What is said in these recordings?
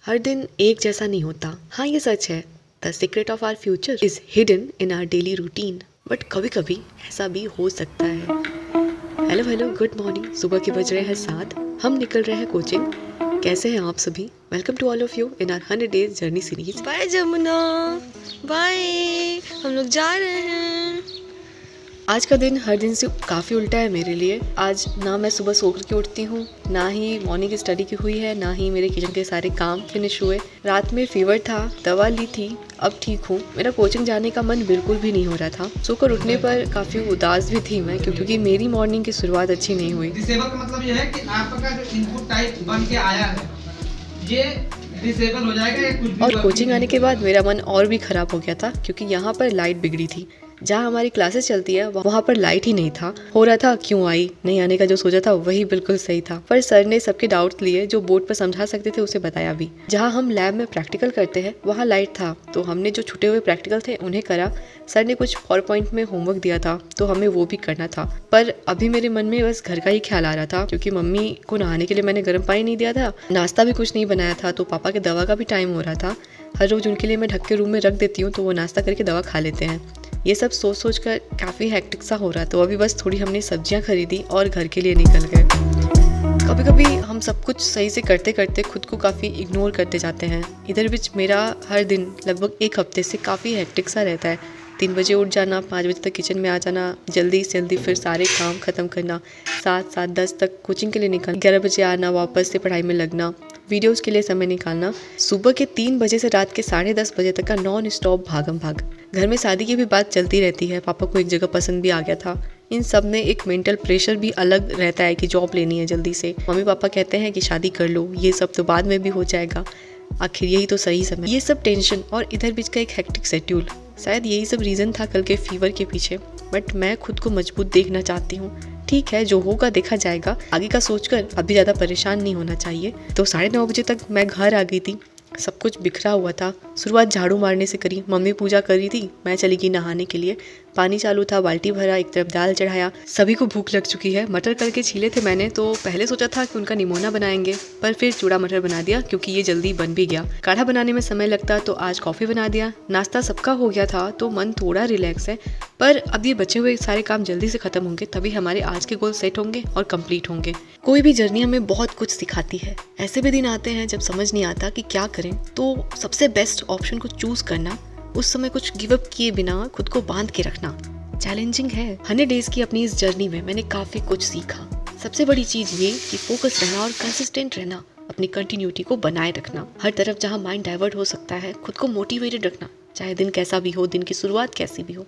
हर दिन एक जैसा नहीं होता। हाँ, ये सच है। The secret of our future is hidden in our daily routine. But कभी कभी ऐसा भी हो सकता है। Hello hello, good morning. सुबह के बज रहे हैं 7। हम निकल रहे हैं कोचिंग। कैसे हैं आप सभी? Welcome to all of you in our 100 days journey series. Bye Jamuna, bye. हम लोग जा रहे हैं। आज का दिन हर दिन से काफ़ी उल्टा है मेरे लिए। आज ना मैं सुबह सो के उठती हूँ, ना ही मॉर्निंग की स्टडी की हुई है, ना ही मेरे किचन के सारे काम फिनिश हुए। रात में फीवर था, दवा ली थी, अब ठीक हूँ। मेरा कोचिंग जाने का मन बिल्कुल भी नहीं हो रहा था। सोकर उठने पर काफ़ी उदास भी थी मैं, क्योंकि मेरी मॉर्निंग की शुरुआत अच्छी नहीं हुई। डिसेबल का मतलब ये है कि आपका जो इनपुट टाइप बन के आया है ये डिसेबल हो जाएगा या कुछ भी। और कोचिंग आने के बाद मेरा मन और भी ख़राब हो गया था, क्योंकि यहाँ पर लाइट बिगड़ी थी। जहाँ हमारी क्लासेस चलती है वहाँ पर लाइट ही नहीं था। हो रहा था क्यों आई, नहीं आने का जो सोचा था वही बिल्कुल सही था। पर सर ने सबके डाउट्स लिए, जो बोर्ड पर समझा सकते थे उसे बताया भी। जहाँ हम लैब में प्रैक्टिकल करते हैं वहाँ लाइट था, तो हमने जो छूटे हुए प्रैक्टिकल थे उन्हें करा। सर ने कुछ PowerPoint में होमवर्क दिया था, तो हमें वो भी करना था। पर अभी मेरे मन में बस घर का ही ख्याल आ रहा था, क्योंकि मम्मी को नहाने के लिए मैंने गर्म पानी नहीं दिया था, नाश्ता भी कुछ नहीं बनाया था, तो पापा के दवा का भी टाइम हो रहा था। हर रोज उनके लिए मैं ढक के रूम में रख देती हूँ, तो वो नाश्ता करके दवा खा लेते हैं। ये सब सोच सोच कर काफ़ी हेक्टिक सा हो रहा, तो अभी बस थोड़ी हमने सब्जियां खरीदी और घर के लिए निकल गए। कभी कभी हम सब कुछ सही से करते करते खुद को काफ़ी इग्नोर करते जाते हैं। इधर बीच मेरा हर दिन लगभग एक हफ्ते से काफ़ी हेक्टिक सा रहता है। 3 बजे उठ जाना, 5 बजे तक किचन में आ जाना, जल्दी से जल्दी फिर सारे काम ख़त्म करना, 7-10 तक कोचिंग के लिए निकलना, 11 बजे आना, वापस से पढ़ाई में लगना, वीडियोस के लिए समय निकालना, सुबह के 3 बजे से रात के 10:30 बजे तक का नॉन स्टॉप भागम भाग। घर में शादी की भी बात चलती रहती है, पापा को एक जगह पसंद भी आ गया था। इन सब में एक मेंटल प्रेशर भी अलग रहता है कि जॉब लेनी है जल्दी से। मम्मी पापा कहते हैं कि शादी कर लो, ये सब तो बाद में भी हो जाएगा, आखिर यही तो सही समय। ये सब टेंशन और इधर बीच का एक हेक्टिक शेड्यूल, शायद यही सब रीज़न था कल के फीवर के पीछे। बट मैं खुद को मजबूत देखना चाहती हूँ। ठीक है, जो होगा देखा जाएगा। आगे का सोचकर अभी ज़्यादा परेशान नहीं होना चाहिए। तो 9:30 बजे तक मैं घर आ गई थी। सब कुछ बिखरा हुआ था। शुरुआत झाड़ू मारने से करी। मम्मी पूजा कर रही थी, मैं चली गई नहाने के लिए। पानी चालू था, बाल्टी भरा, एक तरफ दाल चढ़ाया। सभी को भूख लग चुकी है। मटर कल के छीले थे मैंने, तो पहले सोचा था कि उनका निमोना बनाएंगे, पर फिर चूड़ा मटर बना दिया, क्योंकि ये जल्दी बन भी गया। काढ़ा बनाने में समय लगता, तो आज कॉफ़ी बना दिया। नाश्ता सबका हो गया था, तो मन थोड़ा रिलैक्स है। पर अब ये बचे हुए सारे काम जल्दी से खत्म होंगे, तभी हमारे आज के गोल सेट होंगे और कंप्लीट होंगे। कोई भी जर्नी हमें बहुत कुछ सिखाती है। ऐसे भी दिन आते हैं जब समझ नहीं आता कि क्या करें, तो सबसे बेस्ट ऑप्शन को चूज करना, उस समय कुछ गिव अप किए बिना खुद को बांध के रखना चैलेंजिंग है। 100 डेज की अपनी इस जर्नी में मैंने काफ़ी कुछ सीखा। सबसे बड़ी चीज़ ये कि फोकस रहना और कंसिस्टेंट रहना, अपनी कंटिन्यूटी को बनाए रखना। हर तरफ जहाँ माइंड डाइवर्ट हो सकता है, खुद को मोटिवेटेड रखना, चाहे दिन कैसा भी हो, दिन की शुरुआत कैसी भी हो।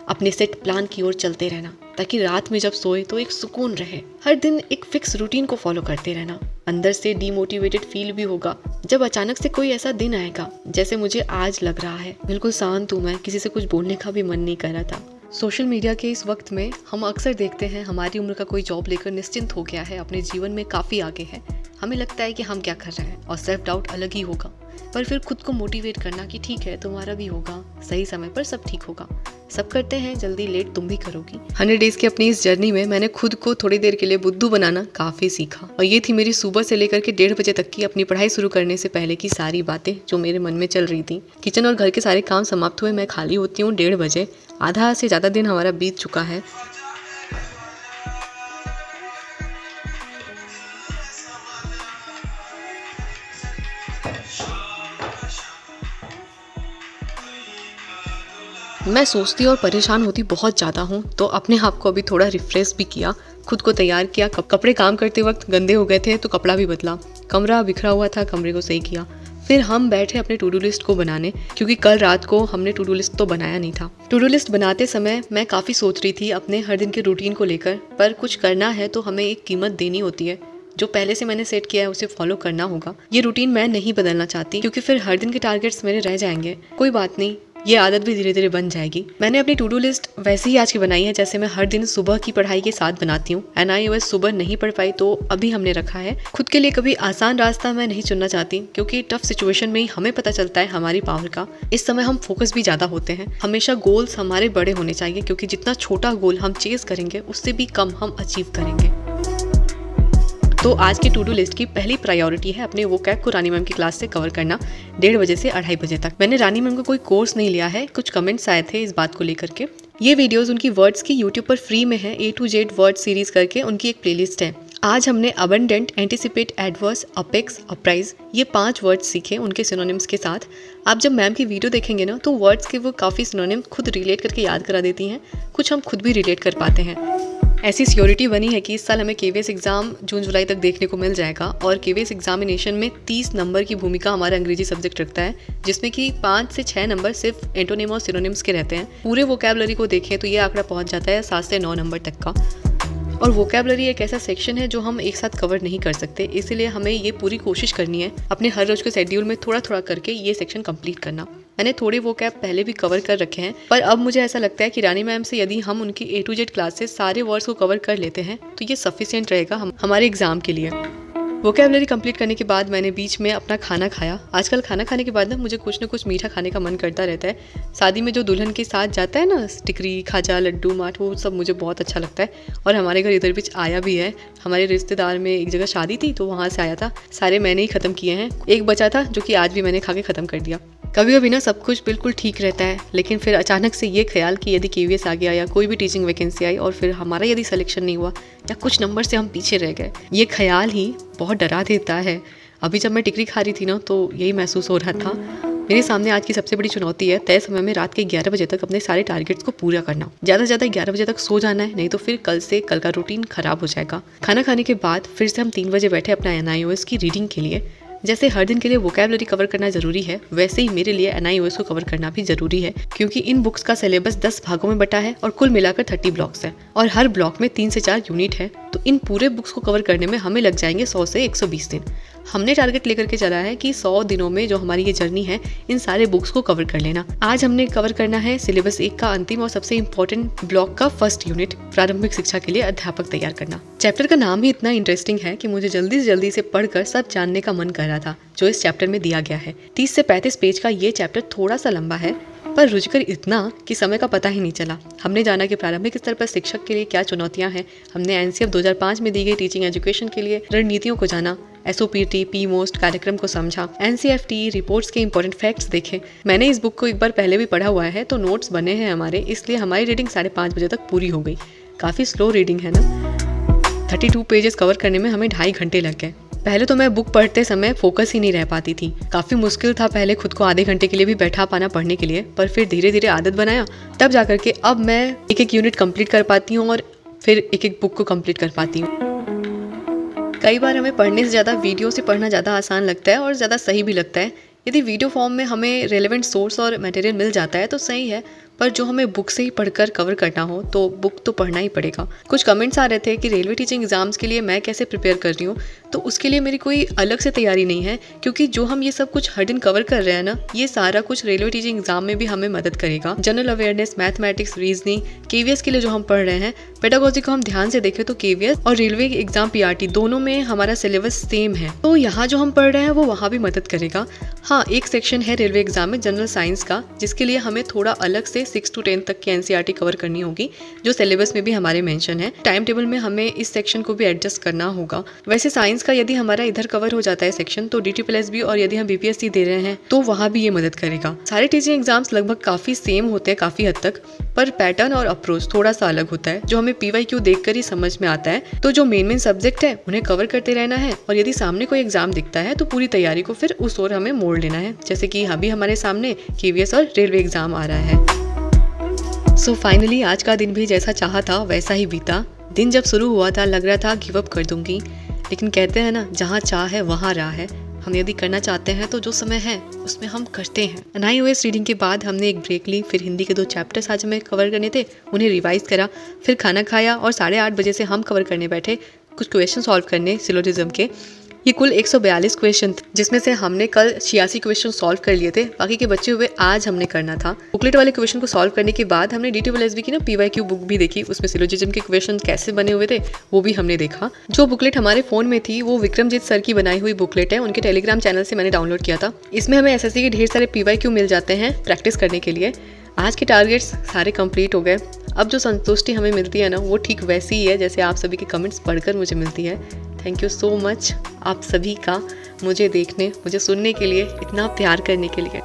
अपने सेट प्लान की ओर चलते रहना, ताकि रात में जब सोए तो एक सुकून रहे। हर दिन एक फिक्स रूटीन को फॉलो करते रहना। अंदर से डीमोटिवेटेड फील भी होगा जब अचानक से कोई ऐसा दिन आएगा जैसे मुझे आज लग रहा है। बिल्कुल शांत हूँ मैं, किसी से कुछ बोलने का भी मन नहीं कर रहा था। सोशल मीडिया के इस वक्त में हम अक्सर देखते हैं हमारी उम्र का कोई जॉब लेकर निश्चिंत हो गया है, अपने जीवन में काफ़ी आगे है। हमें लगता है कि हम क्या कर रहे हैं और सेल्फ डाउट अलग ही होगा। पर फिर खुद को मोटिवेट करना कि ठीक है, तुम्हारा भी होगा, सही समय पर सब ठीक होगा। सब करते हैं, जल्दी लेट तुम भी करोगी। 100 डेज की अपनी इस जर्नी में मैंने खुद को थोड़ी देर के लिए बुद्धू बनाना काफ़ी सीखा। और ये थी मेरी सुबह से लेकर के 1:30 बजे तक की अपनी पढ़ाई शुरू करने से पहले की सारी बातें जो मेरे मन में चल रही थी। किचन और घर के सारे काम समाप्त हुए, मैं खाली होती हूँ 1:30 बजे। आधा से ज़्यादा दिन हमारा बीत चुका है। मैं सोचती और परेशान होती बहुत ज़्यादा हूँ, तो अपने आप को अभी थोड़ा रिफ्रेश भी किया, खुद को तैयार किया। कपड़े काम करते वक्त गंदे हो गए थे, तो कपड़ा भी बदला। कमरा बिखरा हुआ था, कमरे को सही किया। फिर हम बैठे अपने टू डू लिस्ट को बनाने, क्योंकि कल रात को हमने टू डू लिस्ट तो बनाया नहीं था। टू डू लिस्ट बनाते समय मैं काफ़ी सोच रही थी अपने हर दिन के रूटीन को लेकर। पर कुछ करना है तो हमें एक कीमत देनी होती है। जो पहले से मैंने सेट किया है उसे फॉलो करना होगा। ये रूटीन मैं नहीं बदलना चाहती, क्योंकि फिर हर दिन के टारगेट्स मेरे रह जाएंगे। कोई बात नहीं, ये आदत भी धीरे धीरे बन जाएगी। मैंने अपनी टू डू लिस्ट वैसे ही आज की बनाई है जैसे मैं हर दिन सुबह की पढ़ाई के साथ बनाती हूँ। NIOS सुबह नहीं पढ़ पाई, तो अभी हमने रखा है। खुद के लिए कभी आसान रास्ता मैं नहीं चुनना चाहती, क्योंकि टफ सिचुएशन में ही हमें पता चलता है हमारी पावर का। इस समय हम फोकस भी ज़्यादा होते हैं। हमेशा गोल्स हमारे बड़े होने चाहिए, क्योंकि जितना छोटा गोल हम चेज करेंगे उससे भी कम हम अचीव करेंगे। तो आज की टू डू लिस्ट की पहली प्रायोरिटी है अपने वोकैब को रानी मैम की क्लास से कवर करना 1:30 बजे से 2:30 बजे तक। मैंने रानी मैम का कोई कोर्स नहीं लिया है, कुछ कमेंट्स आए थे इस बात को लेकर के। ये वीडियोस उनकी वर्ड्स की यूट्यूब पर फ्री में है, A to Z word series करके उनकी एक प्लेलिस्ट है। आज हमने अबंडेंट, एंटिसिपेट, एडवर्स, अपेक्स, अपराइज ये 5 वर्ड्स सीखे उनके सिनोनिम्स के साथ। आप जब मैम की वीडियो देखेंगे ना तो वर्ड्स के वो काफ़ी सिनोनिम खुद रिलेट करके याद करा देती हैं, कुछ हम खुद भी रिलेट कर पाते हैं। ऐसी सियोरिटी बनी है कि इस साल हमें KVS एग्जाम जून जुलाई तक देखने को मिल जाएगा और KVS एग्जामिनेशन में 30 नंबर की भूमिका हमारा अंग्रेजी सब्जेक्ट रखता है, जिसमें कि 5 से 6 नंबर सिर्फ एंटोनिम और सिनोनिम्स के रहते हैं। पूरे वोकैबुलरी को देखें तो ये आंकड़ा पहुंच जाता है 7 से 9 नंबर तक का। और वोकैबुलरी एक ऐसा सेक्शन है जो हम एक साथ कवर नहीं कर सकते, इसीलिए हमें ये पूरी कोशिश करनी है अपने हर रोज के शेड्यूल में थोड़ा थोड़ा करके ये सेक्शन कंप्लीट करना। मैंने थोड़े वोकैब पहले भी कवर कर रखे हैं, पर अब मुझे ऐसा लगता है कि रानी मैम से यदि हम उनकी A to Z क्लास से सारे वर्ड्स को कवर कर लेते हैं तो ये सफिशिएंट रहेगा हमारे एग्जाम के लिए। वोकैबुलरी कंप्लीट करने के बाद मैंने बीच में अपना खाना खाया। आजकल खाना खाने के बाद ना मुझे कुछ ना कुछ मीठा खाने का मन करता रहता है। शादी में जो दुल्हन के साथ जाता है ना, टिकरी, खाजा, लड्डू, माठ, वो सब मुझे बहुत अच्छा लगता है। और हमारे घर इधर बीच आया भी है, हमारे रिश्तेदार में एक जगह शादी थी तो वहाँ से आया था। सारे मैंने ही ख़त्म किए हैं, एक बचा था जो कि आज भी मैंने खा के ख़त्म कर दिया। कभी कभी ना सब कुछ बिल्कुल ठीक रहता है, लेकिन फिर अचानक से ये ख्याल कि यदि KVS आ गया या कोई भी टीचिंग वैकेंसी आई और फिर हमारा यदि सिलेक्शन नहीं हुआ या कुछ नंबर से हम पीछे रह गए, ये ख्याल ही बहुत डरा देता है। अभी जब मैं टिकरी खा रही थी ना तो यही महसूस हो रहा था। मेरे सामने आज की सबसे बड़ी चुनौती है तय समय में रात के 11 बजे तक अपने सारे टारगेट्स को पूरा करना। ज़्यादा से ज़्यादा 11 बजे तक सो जाना है, नहीं तो फिर कल का रूटीन खराब हो जाएगा। खाना खाने के बाद फिर से हम 3 बजे बैठे अपना NIOS की रीडिंग के लिए। जैसे हर दिन के लिए वोकैबुलरी कवर करना जरूरी है, वैसे ही मेरे लिए NIOS को कवर करना भी जरूरी है, क्योंकि इन बुक्स का सिलेबस 10 भागों में बटा है और कुल मिलाकर 30 ब्लॉक्स है और हर ब्लॉक में 3 से 4 यूनिट है। तो इन पूरे बुक्स को कवर करने में हमें लग जाएंगे 100 से 120 दिन। हमने टारगेट लेकर के चला है कि 100 दिनों में जो हमारी ये जर्नी है इन सारे बुक्स को कवर कर लेना। आज हमने कवर करना है सिलेबस 1 का अंतिम और सबसे इम्पोर्टेंट ब्लॉक का फर्स्ट यूनिट, प्रारंभिक शिक्षा के लिए अध्यापक तैयार करना। चैप्टर का नाम ही इतना इंटरेस्टिंग है कि मुझे जल्दी से जल्दी से पढ़कर सब जानने का मन कर रहा था जो इस चैप्टर में दिया गया है। 30 से 35 पेज का ये चैप्टर थोड़ा सा लंबा है, पर रुचिकर इतना कि समय का पता ही नहीं चला। हमने जाना कि प्रारंभिक स्तर पर शिक्षक के लिए क्या चुनौतियां हैं। हमने NCF 2005 में दी गई टीचिंग एजुकेशन के लिए रणनीतियों को जाना, SOPT, PMOST कार्यक्रम को समझा, NCFT रिपोर्ट्स के इंपॉर्टेंट फैक्ट्स देखे। मैंने इस बुक को एक बार पहले भी पढ़ा हुआ है तो नोट्स बने हैं हमारे, इसलिए हमारी रीडिंग 5:30 बजे तक पूरी हो गई। काफ़ी स्लो रीडिंग है ना। 32 पेजेस कवर करने में हमें 2.5 घंटे लग गए। पहले तो मैं बुक पढ़ते समय फोकस ही नहीं रह पाती थी। काफ़ी मुश्किल था पहले खुद को आधे घंटे के लिए भी बैठा पाना पढ़ने के लिए, पर फिर धीरे धीरे आदत बनाया, तब जाकर के अब मैं एक यूनिट कंप्लीट कर पाती हूँ और फिर एक बुक को कंप्लीट कर पाती हूँ। कई बार हमें पढ़ने से ज़्यादा वीडियो से पढ़ना ज़्यादा आसान लगता है और ज़्यादा सही भी लगता है। यदि वीडियो फॉर्म में हमें रेलेवेंट सोर्स और मटेरियल मिल जाता है तो सही है, पर जो हमें बुक से ही पढ़कर कवर करना हो तो बुक तो पढ़ना ही पड़ेगा। कुछ कमेंट्स आ रहे थे कि रेलवे टीचिंग एग्जाम्स के लिए मैं कैसे प्रिपेयर कर रही हूँ, तो उसके लिए मेरी कोई अलग से तैयारी नहीं है, क्योंकि जो हम ये सब कुछ हर दिन कवर कर रहे हैं ना, ये सारा कुछ रेलवे टीचिंग एग्जाम में भी हमें मदद करेगा। General awareness, mathematics, reasoning, KVS के लिए जो हम पढ़ रहे हैं, पेडागोजी को हम ध्यान से देखें तो KVS और रेलवे एग्जाम PRT दोनों में हमारा सिलेबस सेम है, तो यहाँ जो हम पढ़ रहे हैं वो वहाँ भी मदद करेगा। हाँ, एक सेक्शन है रेलवे एग्जाम में जनरल साइंस का, जिसके लिए हमें थोड़ा अलग से 6 to 10 तक की NCERT कवर करनी होगी, जो सिलेबस में भी हमारे मेंशन है। टाइम टेबल में हमें इस सेक्शन को भी एडजस्ट करना होगा। वैसे साइंस का यदि हमारा इधर कवर हो जाता है सेक्शन तो DTPLSB और यदि हम BPSC दे रहे हैं तो वहाँ भी ये मदद करेगा। सारे टीचिंग एग्जाम्स लगभग काफ़ी सेम होते हैं काफ़ी हद तक, पर पैटर्न और अप्रोच थोड़ा सा अलग होता है, जो हमें PYQ देखकर ही समझ में आता है। तो जो मेन सब्जेक्ट है उन्हें कवर करते रहना है और यदि सामने कोई एग्जाम दिखता है तो पूरी तैयारी को फिर उस ओर हमें मोड़ लेना है, जैसे कि अभी हमारे सामने KVS और रेलवे एग्जाम आ रहा है। सो फाइनली आज का दिन भी जैसा चाहा था वैसा ही बीता। दिन जब शुरू हुआ था लग रहा था गिव अप कर दूंगी, लेकिन कहते हैं ना, जहाँ चाह है वहाँ राह है। हम यदि करना चाहते हैं तो जो समय है उसमें हम करते हैं। NIOS रीडिंग के बाद हमने एक ब्रेक ली, फिर हिंदी के 2 चैप्टर्स आज हमें कवर करने थे, उन्हें रिवाइज करा, फिर खाना खाया और 8:30 बजे से हम कवर करने बैठे कुछ क्वेश्चन सॉल्व करने सिलोजिज्म के। ये कुल 142 क्वेश्चन थे, जिसमें से हमने कल 86 क्वेश्चन सॉल्व कर लिए थे, बाकी के बचे हुए आज हमने करना था। बुकलेट वाले क्वेश्चन को सॉल्व करने के बाद हमने DTPLSB की ना PYQ बुक भी देखी, उसमें सिलोजिज्म के क्वेश्चन कैसे बने हुए थे वो भी हमने देखा। जो बुकलेट हमारे फोन में थी वो विक्रमजीत सर की बनाई हुई बुकलेट है, उनके टेलीग्राम चैनल से मैंने डाउनलोड किया था। इसमें हमें SSC के ढेर सारे PYQ मिल जाते हैं प्रैक्टिस करने के लिए। आज के टारगेट्स सारे कंप्लीट हो गए। अब जो संतुष्टि हमें मिलती है ना, वो ठीक वैसी ही है जैसे आप सभी के कमेंट्स पढ़कर मुझे मिलती है। थैंक यू सो मच आप सभी का मुझे देखने, मुझे सुनने के लिए, इतना प्यार करने के लिए।